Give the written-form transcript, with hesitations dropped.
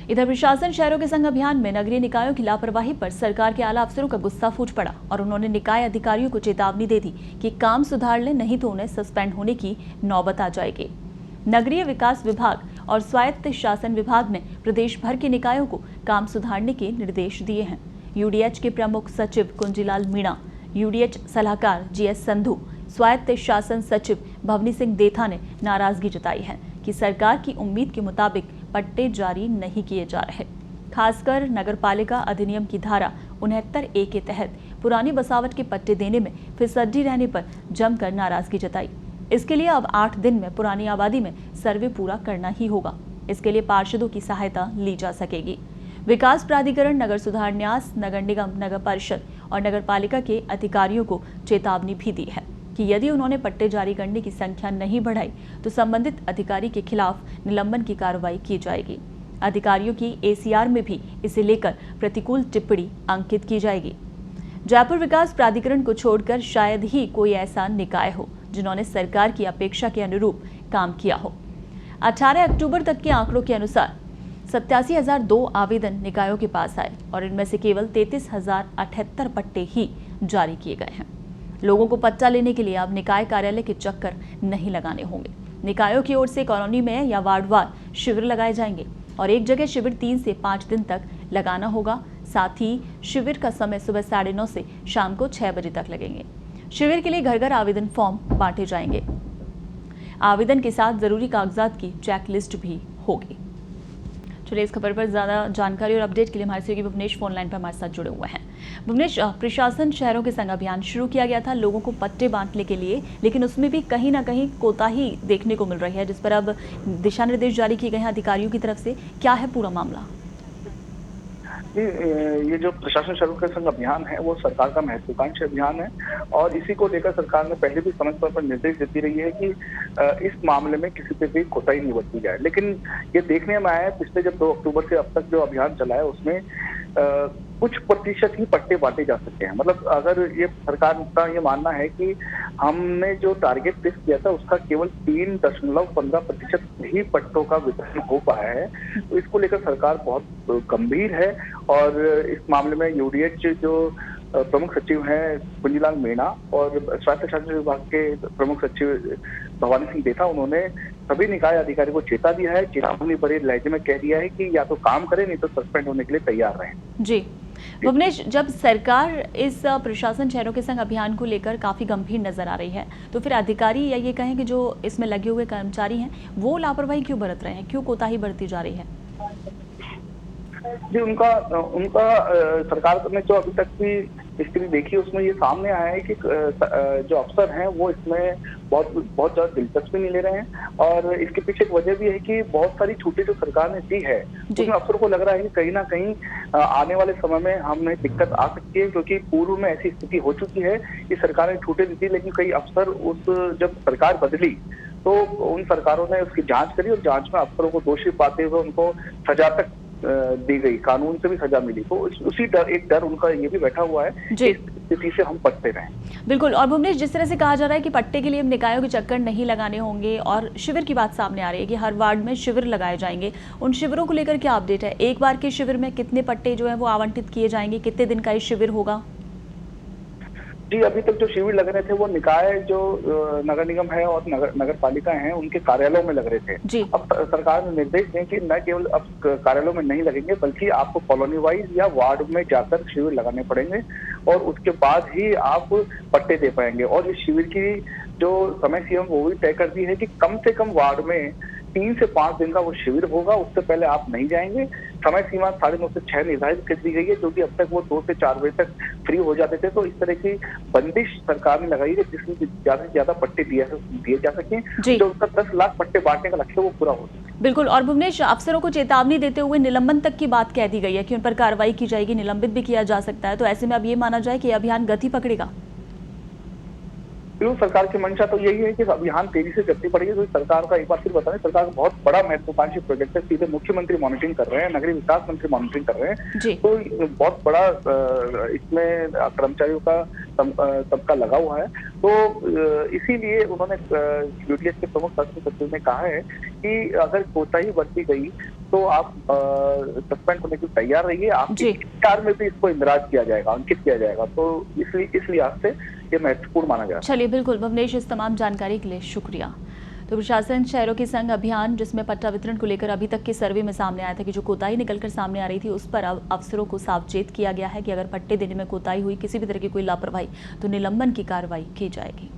इधर प्रशासन शहरों के संग अभियान में नगरीय निकायों की लापरवाही पर सरकार के आला अफसरों का गुस्सा फूट पड़ा और उन्होंने निकाय अधिकारियों को चेतावनी दे दी कि काम सुधार लें, नहीं तो उन्हें सस्पेंड होने की नौबत आ जाएगी। नगरीय विकास विभाग और स्वायत्त शासन विभाग ने प्रदेश भर के निकायों को काम सुधारने के निर्देश दिए हैं। यूडीएच के प्रमुख सचिव कुंजीलाल मीणा, यूडीएच सलाहकार जीएस संधू, स्वायत्त शासन सचिव भवनी सिंह देथा ने नाराजगी जताई है कि सरकार की उम्मीद के मुताबिक पट्टे जारी नहीं किए जा रहे। खासकर नगरपालिका अधिनियम की धारा 69A के तहत पुरानी बसावट के पट्टे देने में फिसड्डी रहने पर जमकर नाराजगी जताई। इसके लिए अब 8 दिन में पुरानी आबादी में सर्वे पूरा करना ही होगा। इसके लिए पार्षदों की सहायता ली जा सकेगी। विकास प्राधिकरण, नगर सुधार न्यास, नगर निगम, नगर परिषद और नगरपालिका के अधिकारियों को चेतावनी भी दी है कि यदि उन्होंने पट्टे जारी करने की संख्या नहीं बढ़ाई तो संबंधित अधिकारी के खिलाफ निलंबन की कार्रवाई की जाएगी। अधिकारियों की एसीआर में भी इसे लेकर प्रतिकूल टिप्पणी अंकित की जाएगी। जयपुर विकास प्राधिकरण को छोड़कर शायद ही कोई ऐसा निकाय हो जिन्होंने सरकार की अपेक्षा के अनुरूप काम किया हो। 18 अक्टूबर तक के आंकड़ों के अनुसार 87,002 आवेदन निकायों के पास आए और इनमें से केवल 33,078 पट्टे ही जारी किए गए हैं। लोगों को पट्टा लेने के लिए अब निकाय कार्यालय के चक्कर नहीं लगाने होंगे। निकायों की ओर से कॉलोनी में या वार्डवार शिविर लगाए जाएंगे और एक जगह शिविर 3 से 5 दिन तक लगाना होगा। साथ ही शिविर का समय सुबह 9:30 से शाम को 6 बजे तक लगेंगे। शिविर के लिए घर घर आवेदन फॉर्म बांटे जाएंगे। आवेदन के साथ जरूरी कागजात की चेकलिस्ट भी होगी। चलिए, इस खबर पर ज्यादा जानकारी और अपडेट के लिए हमारे सहयोगी भुवनेश फोन लाइन पर हमारे साथ जुड़े हुए हैं। भुवनेश, प्रशासन शहरों के संग अभियान शुरू किया गया था लोगों को पट्टे बांटने के लिए, लेकिन उसमें भी कहीं ना कहीं कोताही देखने को मिल रही है, जिस पर अब दिशा निर्देश जारी किए गए हैं अधिकारियों की तरफ से। क्या है पूरा मामला? ये जो प्रशासन शहरों के संग अभियान है वो सरकार का महत्वाकांक्षी अभियान है और इसी को लेकर सरकार ने पहले भी समय समय पर निर्देश देती रही है कि इस मामले में किसी पे भी कोताही नहीं बरती जाए। लेकिन ये देखने में आया है पिछले जब 2 अक्टूबर से अब तक जो अभियान चला है उसमें कुछ प्रतिशत ही पट्टे बांटे जा सकते हैं। मतलब अगर ये सरकार का ये मानना है कि हमने जो टारगेट फिक्स किया था उसका केवल 3.15% ही पट्टों का वितरण हो पाया है, तो इसको लेकर सरकार बहुत गंभीर है। और इस मामले में यूडीएच जो प्रमुख सचिव हैं कुंजीलाल मीणा और स्वायत्त शासन विभाग के प्रमुख सचिव भवानी सिंह देथा, उन्होंने सभी निकाय अधिकारी को चेता दिया है, चेतावनी भरे लहजे में कह दिया है कि या तो काम करें नहीं तो सस्पेंड होने के लिए तैयार रहें। जी भुवनेश, जब सरकार इस प्रशासन शहरों के संग अभियान को लेकर काफी गंभीर नजर आ रही है, तो फिर अधिकारी या ये कहें कि जो इसमें लगे हुए कर्मचारी हैं वो लापरवाही क्यों बरत रहे हैं, क्यों कोताही बरती जा रही है? जी, उनका सरकार ने जो अभी तक की स्थिति देखी उसमें ये सामने आया है कि जो अफसर हैं वो इसमें बहुत ज्यादा दिलचस्पी नहीं ले रहे हैं और इसके पीछे एक वजह भी है कि बहुत सारी छूटें जो सरकार ने दी है उसमें अफसरों को लग रहा है कि कहीं ना कहीं आने वाले समय में हमें दिक्कत आ सकती है, क्योंकि पूर्व में ऐसी स्थिति हो चुकी है कि सरकार ने छूटें दी थी लेकिन कई अफसर जब सरकार बदली तो उन सरकारों ने उसकी जांच करी और जांच में अफसरों को दोषी पाते हुए उनको सजा तक दी गई, कानून से भी सजा मिली। तो उसी एक डर उनका ये भी बैठा हुआ है कि इस स्थिति से हम पटते रहें। बिल्कुल। और भुवनेश, जिस तरह से कहा जा रहा है कि पट्टे के लिए निकायों के चक्कर नहीं लगाने होंगे और शिविर की बात सामने आ रही है कि हर वार्ड में शिविर लगाए जाएंगे, उन शिविरों को लेकर क्या अपडेट है? एक बार के शिविर में कितने पट्टे जो है वो आवंटित किए जाएंगे, कितने दिन का ये शिविर होगा? जी, अभी तक जो शिविर लग रहे थे वो निकाय जो नगर निगम है और नगर पालिका है उनके कार्यालयों में लग रहे थे। अब सरकार ने निर्देश दिए कि न केवल अब कार्यालयों में नहीं लगेंगे बल्कि आपको कॉलोनी वाइज या वार्ड में जाकर शिविर लगाने पड़ेंगे और उसके बाद ही आप पट्टे दे पाएंगे। और इस शिविर की जो समय सीमा वो भी तय कर दी है कि कम से कम वार्ड में 3 से 5 दिन का वो शिविर होगा, उससे पहले आप नहीं जाएंगे। समय सीमा 9:30 से 6 निर्धारित कर दी गई है, क्योंकि अब तक वो 2 से 4 बजे तक फ्री हो जाते थे। तो इस तरह की बंदिश सरकार ने लगाई है जिसमें ज्यादा से ज्यादा पट्टे दिए जा सके, जो उसका 10 लाख पट्टे बांटने का लक्ष्य वो पूरा हो सके। बिल्कुल। और भुवनेश, अफसरों को चेतावनी देते हुए निलंबन तक की बात कह दी गई है कि उन पर कार्रवाई की जाएगी, निलंबित भी किया जा सकता है। तो ऐसे में अब ये माना जाए कि अभियान गति पकड़ेगा? बिल्कुल सरकार की मंशा तो यही है कि अभियान तेजी से चलती पड़ेगी। तो सरकार का एक बार फिर बताएं, सरकार का बहुत बड़ा महत्वाकांक्षी प्रोजेक्ट है। सीधे मुख्यमंत्री मॉनिटरिंग कर रहे हैं, नगरीय विकास मंत्री मॉनिटरिंग कर रहे हैं। जी। तो बहुत बड़ा इसमें कर्मचारियों का सबका लगा हुआ है। तो इसीलिए उन्होंने यूटीएस के प्रमुख शासन सचिव ने कहा है कि अगर कोताही बरती गई तो आप सस्पेंड होने के लिए तैयार रहिए। आपकी कार में भी इसको इंदराज किया जाएगा, अंकित किया जाएगा। तो इस लिहाज से ये महत्वपूर्ण माना जा रहा है। चलिए, बिल्कुल भुवनेश, इस तमाम जानकारी के लिए शुक्रिया। तो प्रशासन शहरों के संग अभियान, जिसमें पट्टा वितरण को लेकर अभी तक के सर्वे में सामने आया था कि जो कोताही निकलकर सामने आ रही थी, उस पर अब अफसरों को सावचेत किया गया है कि अगर पट्टे देने में कोताही हुई, किसी भी तरह की कोई लापरवाही, तो निलंबन की कार्रवाई की जाएगी।